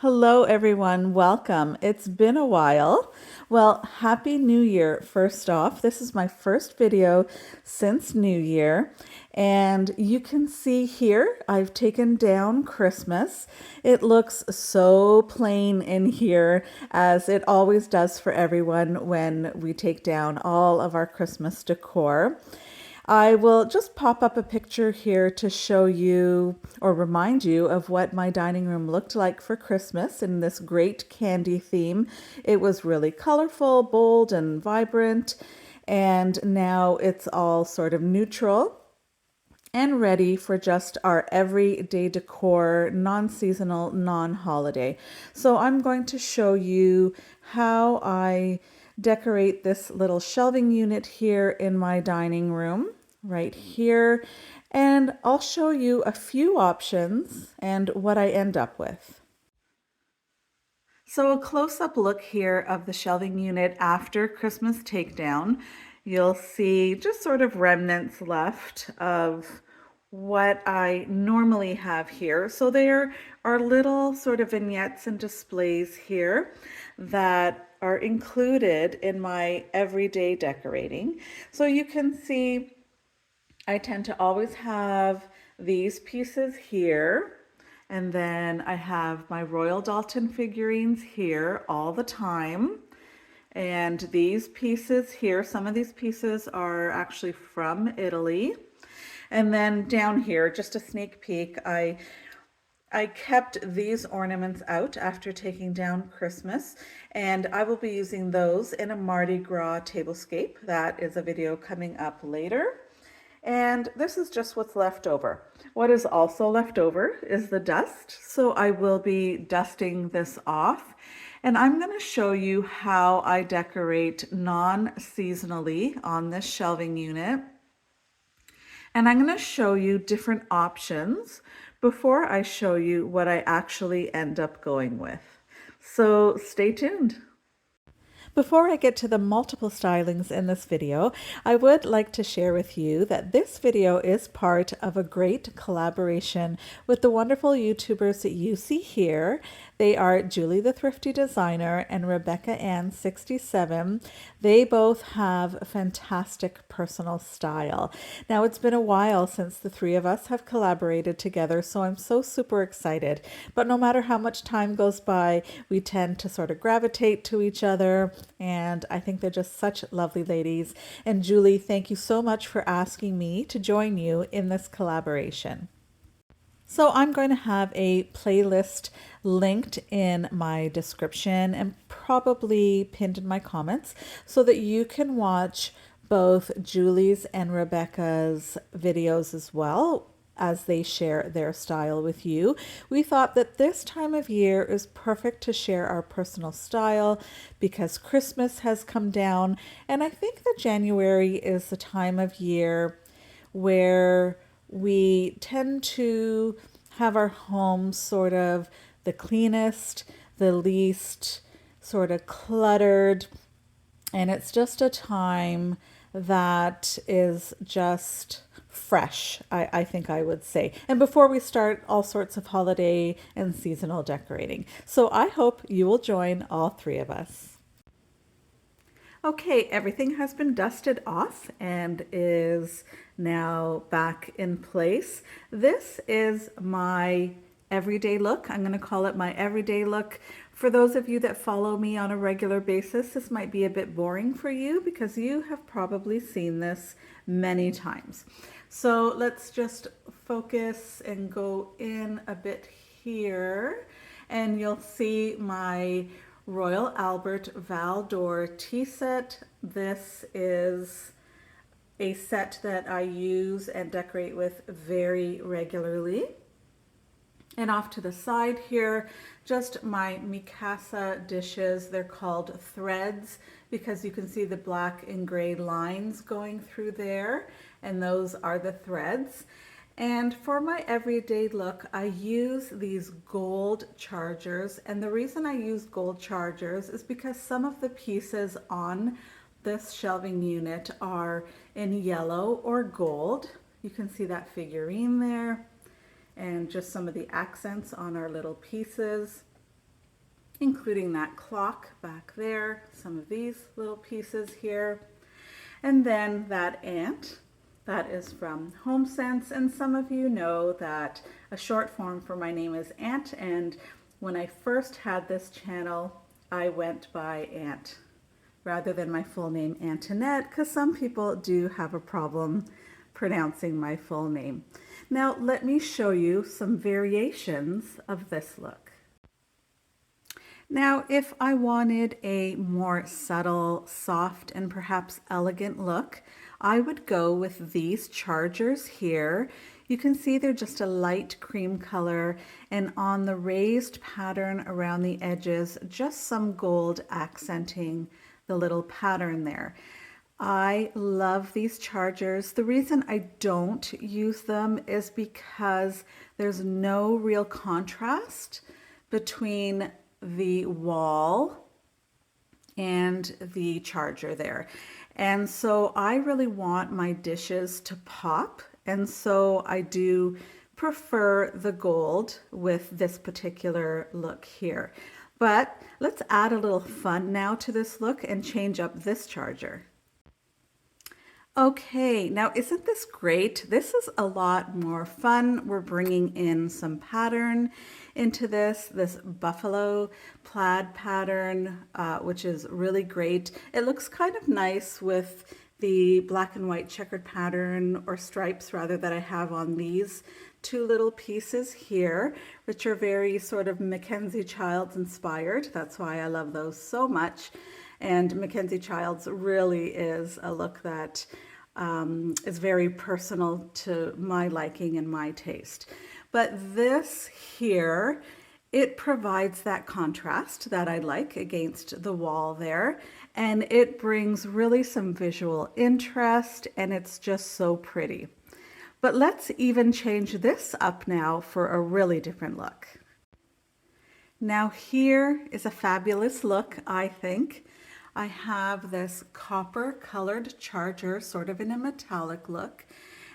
Hello, everyone. Welcome. It's been a while. Well, Happy New Year, first off. This is my first video since New Year. And you can see here, I've taken down Christmas. It looks so plain in here, as it always does for everyone when we take down all of our Christmas decor. I will just pop up a picture here to show you or remind you of what my dining room looked like for Christmas in this great candy theme. It was really colorful, bold, and vibrant, and now it's all sort of neutral and ready for just our everyday decor, non-seasonal, non-holiday. So I'm going to show you how I decorate this little shelving unit here in my dining room right here, and I'll show you a few options and what I end up with. So a close-up look here of the shelving unit after Christmas takedown. You'll see just sort of remnants left of what I normally have here. So there are little sort of vignettes and displays here that are included in my everyday decorating. So you can see I tend to always have these pieces here. And then I have my Royal Dalton figurines here all the time. And these pieces here, some of these pieces are actually from Italy. And then down here, just a sneak peek, I kept these ornaments out after taking down Christmas, and I will be using those in a Mardi Gras tablescape. That is a video coming up later. And this is just what's left over. What is also left over is the dust. So I will be dusting this off. And I'm going to show you how I decorate non-seasonally on this shelving unit. And I'm going to show you different options before I show you what I actually end up going with. So stay tuned. Before I get to the multiple stylings in this video, I would like to share with you that this video is part of a great collaboration with the wonderful YouTubers that you see here. They are Julie the Thrifty Designer and Rebecca Ann 67. They both have fantastic personal style. Now, it's been a while since the three of us have collaborated together, so I'm so super excited. But no matter how much time goes by, we tend to sort of gravitate to each other, and I think they're just such lovely ladies. And Julie, thank you so much for asking me to join you in this collaboration. So I'm going to have a playlist linked in my description and probably pinned in my comments so that you can watch both Julie's and Rebecca's videos as well as they share their style with you. We thought that this time of year is perfect to share our personal style because Christmas has come down, and I think that January is the time of year where we tend to have our homes sort of the cleanest, the least sort of cluttered, and it's just a time that is just fresh, I think I would say. And before we start all sorts of holiday and seasonal decorating. So I hope you will join all three of us. Okay, everything has been dusted off and is now back in place. This is my everyday look. I'm going to call it my everyday look. For those of you that follow me on a regular basis, this might be a bit boring for you because you have probably seen this many times. So let's just focus and go in a bit here, and you'll see my Royal Albert Val d'Or tea set. This is a set that I use and decorate with very regularly. And off to the side here, just my Mikasa dishes. They're called threads because you can see the black and gray lines going through there, and those are the threads. And for my everyday look, I use these gold chargers. And the reason I use gold chargers is because some of the pieces on this shelving unit are in yellow or gold. You can see that figurine there and just some of the accents on our little pieces. including that clock back there, some of these little pieces here, and then that ant. That is from HomeSense, and some of you know that a short form for my name is Ant, and when I first had this channel, I went by Ant rather than my full name, Antoinette, because some people do have a problem pronouncing my full name. Now, let me show you some variations of this look. Now, if I wanted a more subtle, soft, and perhaps elegant look, I would go with these chargers here. You can see they're just a light cream color, and on the raised pattern around the edges, just some gold accenting the little pattern there. I love these chargers. The reason I don't use them is because there's no real contrast between the wall and the charger there. And so I really want my dishes to pop. And so I do prefer the gold with this particular look here. But let's add a little fun now to this look and change up this charger. Okay, now isn't this great? This is a lot more fun. We're bringing in some pattern into this buffalo plaid pattern, which is really great. It looks kind of nice with the black and white checkered pattern or stripes rather that I have on these two little pieces here, which are very sort of Mackenzie Childs inspired. That's why I love those so much. And Mackenzie Childs really is a look that is very personal to my liking and my taste. But this here, it provides that contrast that I like against the wall there. And it brings really some visual interest, and it's just so pretty. But let's even change this up now for a really different look. Now here is a fabulous look, I think. I have this copper colored charger, sort of in a metallic look.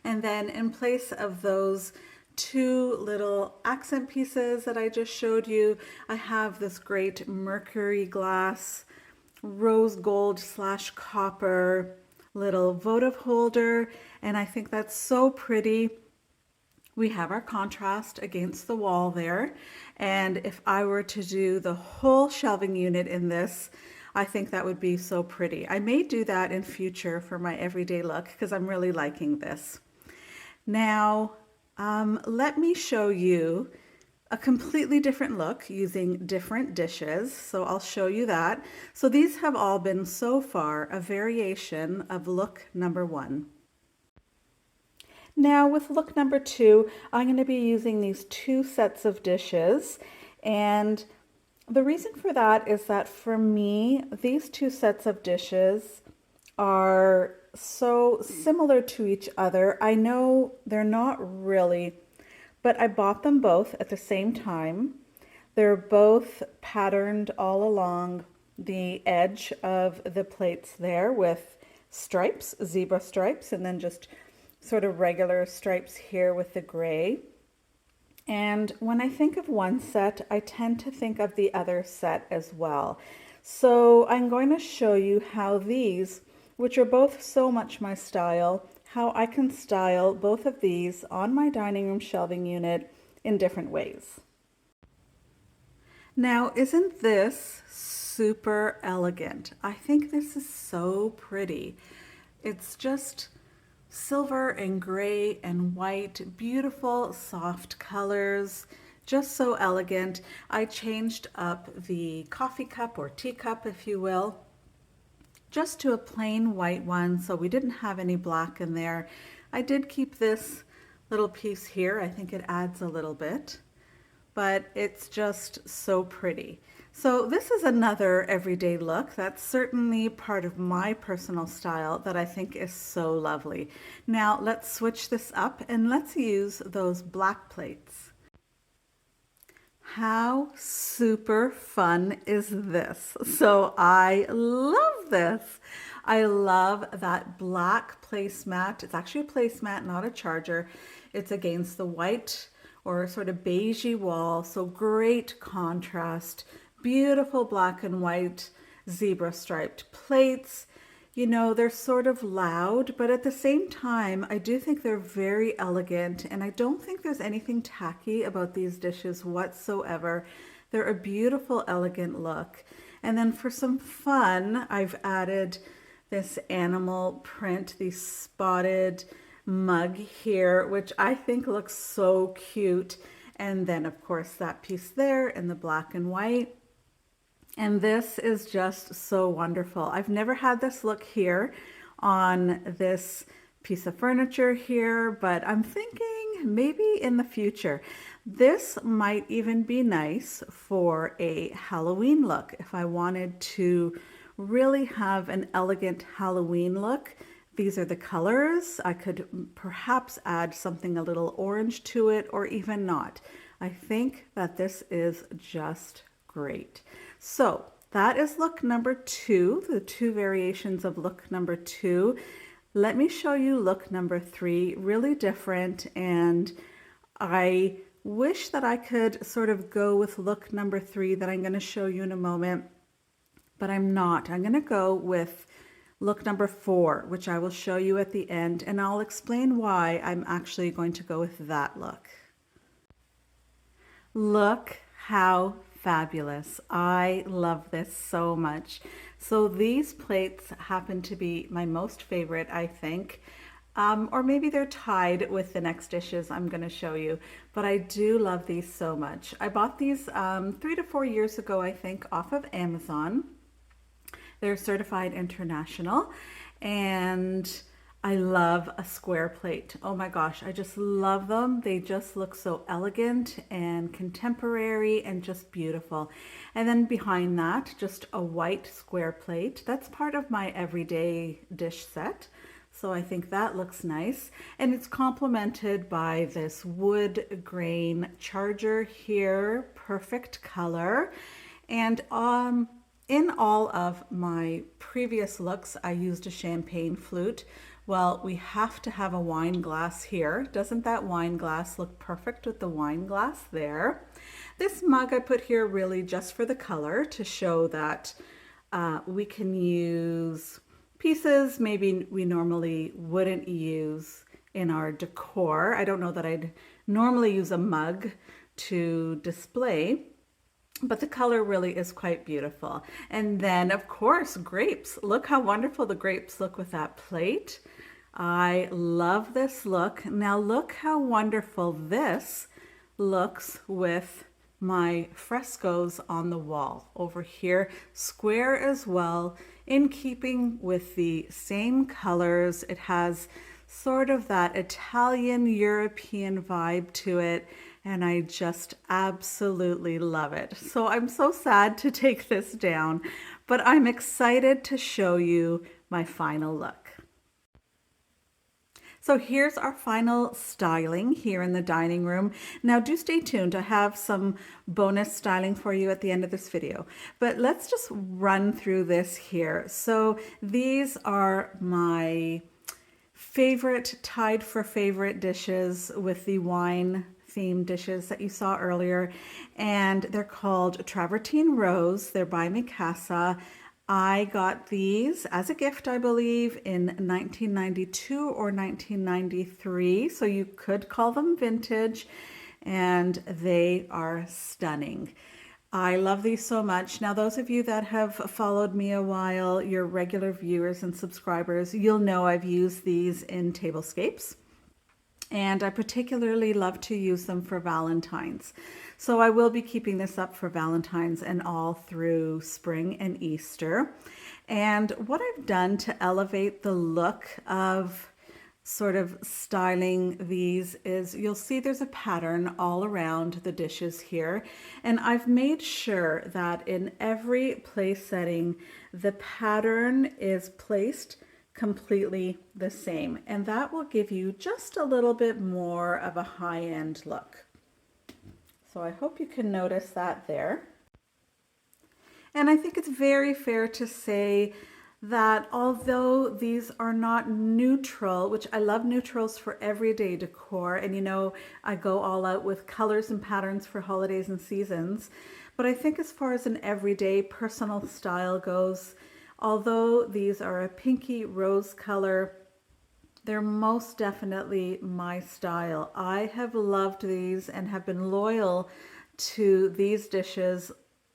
And then in place of those two little accent pieces that I just showed you, I have this great mercury glass, rose gold / copper little votive holder. And I think that's so pretty. We have our contrast against the wall there. And if I were to do the whole shelving unit in this, I think that would be so pretty. I may do that in future for my everyday look because I'm really liking this. Now, let me show you a completely different look using different dishes. So I'll show you that. So these have all been so far a variation of look number 1. Now with look number 2, I'm going to be using these 2 sets of dishes, and the reason for that is that for me, these 2 sets of dishes are so similar to each other. I know they're not really, but I bought them both at the same time. They're both patterned all along the edge of the plates there with stripes, zebra stripes, and then just sort of regular stripes here with the gray. And when I think of one set, I tend to think of the other set as well. So I'm going to show you how these, which are both so much my style, how I can style both of these on my dining room shelving unit in different ways. Now, isn't this super elegant? I think this is so pretty. It's just silver and gray and white, beautiful soft colors, just so elegant. I changed up the coffee cup or teacup, if you will, just to a plain white one, so we didn't have any black in there. I did keep this little piece here. I think it adds a little bit, but it's just so pretty. So this is another everyday look. That's certainly part of my personal style that I think is so lovely. Now let's switch this up and let's use those black plates. How super fun is this? So I love this. I love that black placemat. It's actually a placemat, not a charger. It's against the white or sort of beigey wall. So great contrast, Beautiful black and white zebra striped plates. You know, they're sort of loud, but at the same time, I do think they're very elegant, and I don't think there's anything tacky about these dishes whatsoever. They're a beautiful, elegant look. And then for some fun, I've added this animal print, the spotted mug here, which I think looks so cute. And then, of course, that piece there in the black and white. And this is just so wonderful. I've never had this look here on this piece of furniture here, but I'm thinking maybe in the future. This might even be nice for a Halloween look. If I wanted to really have an elegant Halloween look, these are the colors. I could perhaps add something a little orange to it, or even not. I think that this is just great. So that is look number 2, the 2 variations of look number 2. Let me show you look number 3, really different, and I wish that I could sort of go with look number 3 that I'm going to show you in a moment, but I'm not. I'm going to go with look number 4, which I will show you at the end, and I'll explain why I'm actually going to go with that look. Look how fabulous. I love this so much. So these plates happen to be my most favorite, I think. Or maybe they're tied with the next dishes I'm going to show you, but I do love these so much. I bought these 3 to 4 years ago, I think, off of Amazon. They're certified international, and I love a square plate. Oh my gosh, I just love them. They just look so elegant and contemporary and just beautiful. And then behind that, just a white square plate. That's part of my everyday dish set. So I think that looks nice. And it's complemented by this wood grain charger here, perfect color. And in all of my previous looks, I used a champagne flute. Well, we have to have a wine glass here. Doesn't that wine glass look perfect with the wine glass there? This mug I put here really just for the color, to show that we can use pieces maybe we normally wouldn't use in our decor. I don't know that I'd normally use a mug to display, but the color really is quite beautiful. And then, of course, grapes. Look how wonderful the grapes look with that plate. I love this look. Now look how wonderful this looks with my frescoes on the wall over here, square as well, in keeping with the same colors. It has sort of that Italian European vibe to it, and I just absolutely love it. So I'm so sad to take this down, but I'm excited to show you my final look. So here's our final styling here in the dining room. Now do stay tuned. I have some bonus styling for you at the end of this video, but let's just run through this here. So these are my favorite, tied for favorite dishes with the wine themed dishes that you saw earlier, and they're called Travertine Rose. They're by Mikasa. I got these as a gift, I believe, in 1992 or 1993, so you could call them vintage, and they are stunning. I love these so much. Now, those of you that have followed me a while, your regular viewers and subscribers, you'll know I've used these in tablescapes. And I particularly love to use them for Valentine's. So I will be keeping this up for Valentine's and all through spring and Easter. And what I've done to elevate the look of sort of styling these is, you'll see there's a pattern all around the dishes here. And I've made sure that in every place setting, the pattern is placed completely the same, and that will give you just a little bit more of a high-end look. So I hope you can notice that there. And I think it's very fair to say that although these are not neutral, which I love neutrals for everyday decor, and you know I go all out with colors and patterns for holidays and seasons, But I think as far as an everyday personal style goes, although these are a pinky rose color, they're most definitely my style. I have loved these and have been loyal to these dishes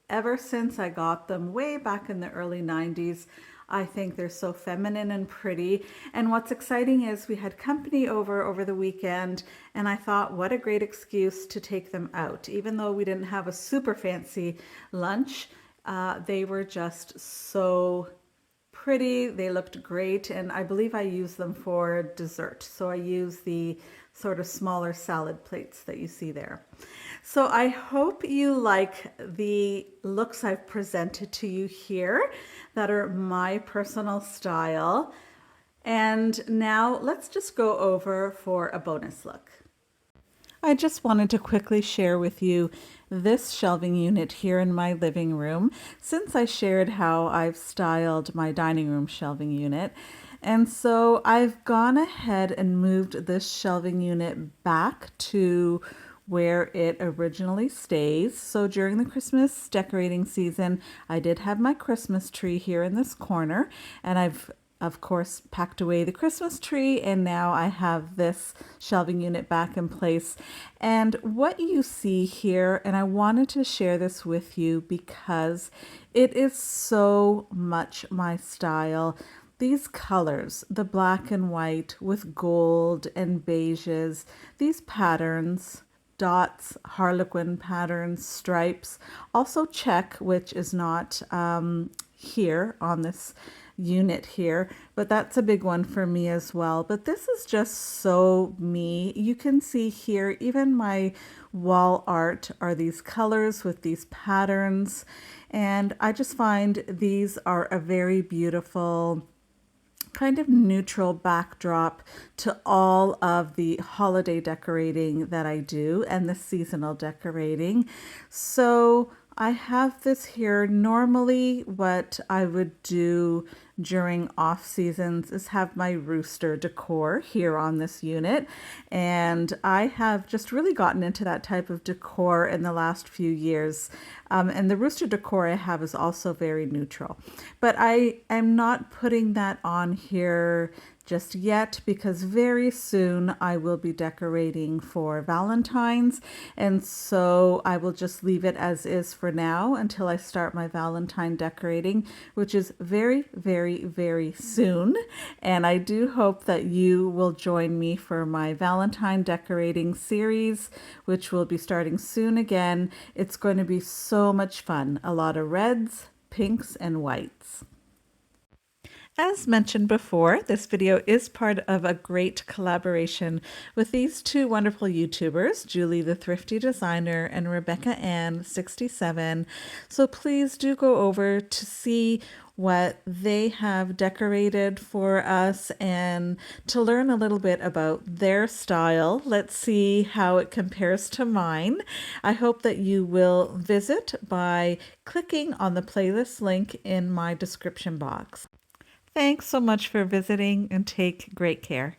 ever since I got them way back in the early 90s. I think they're so feminine and pretty. And what's exciting is we had company over the weekend, and I thought, what a great excuse to take them out. Even though we didn't have a super fancy lunch, they were just so pretty. They looked great, and I believe I used them for dessert. So I use the sort of smaller salad plates that you see there. So I hope you like the looks I've presented to you here that are my personal style. And now let's just go over for a bonus look. I just wanted to quickly share with you this shelving unit here in my living room, since I shared how I've styled my dining room shelving unit. And so I've gone ahead and moved this shelving unit back to where it originally stays. So during the Christmas decorating season, I did have my Christmas tree here in this corner, and I've of course packed away the Christmas tree, and now I have this shelving unit back in place. And what you see here, and I wanted to share this with you because it is so much my style. These colors, the black and white with gold and beiges, these patterns, dots, harlequin patterns, stripes, also check, which is not here on this unit here, but that's a big one for me as well. But this is just so me. You can see here, even my wall art are these colors with these patterns, and I just find these are a very beautiful kind of neutral backdrop to all of the holiday decorating that I do and the seasonal decorating. So I have this here. Normally what I would do during off seasons is have my rooster decor here on this unit, and I have just really gotten into that type of decor in the last few years, and the rooster decor I have is also very neutral, but I am not putting that on here just yet because very soon I will be decorating for Valentine's, and so I will just leave it as is for now until I start my Valentine decorating, which is very soon. And I do hope that you will join me for my Valentine decorating series, which will be starting soon again. It's going to be so much fun. A lot of reds, pinks, and whites. As mentioned before, this video is part of a great collaboration with these two wonderful YouTubers, Julie the Thrifty Designer and Rebecca Ann 67. So please do go over to see what they have decorated for us and to learn a little bit about their style. Let's see how it compares to mine. I hope that you will visit by clicking on the playlist link in my description box. Thanks so much for visiting, and take great care.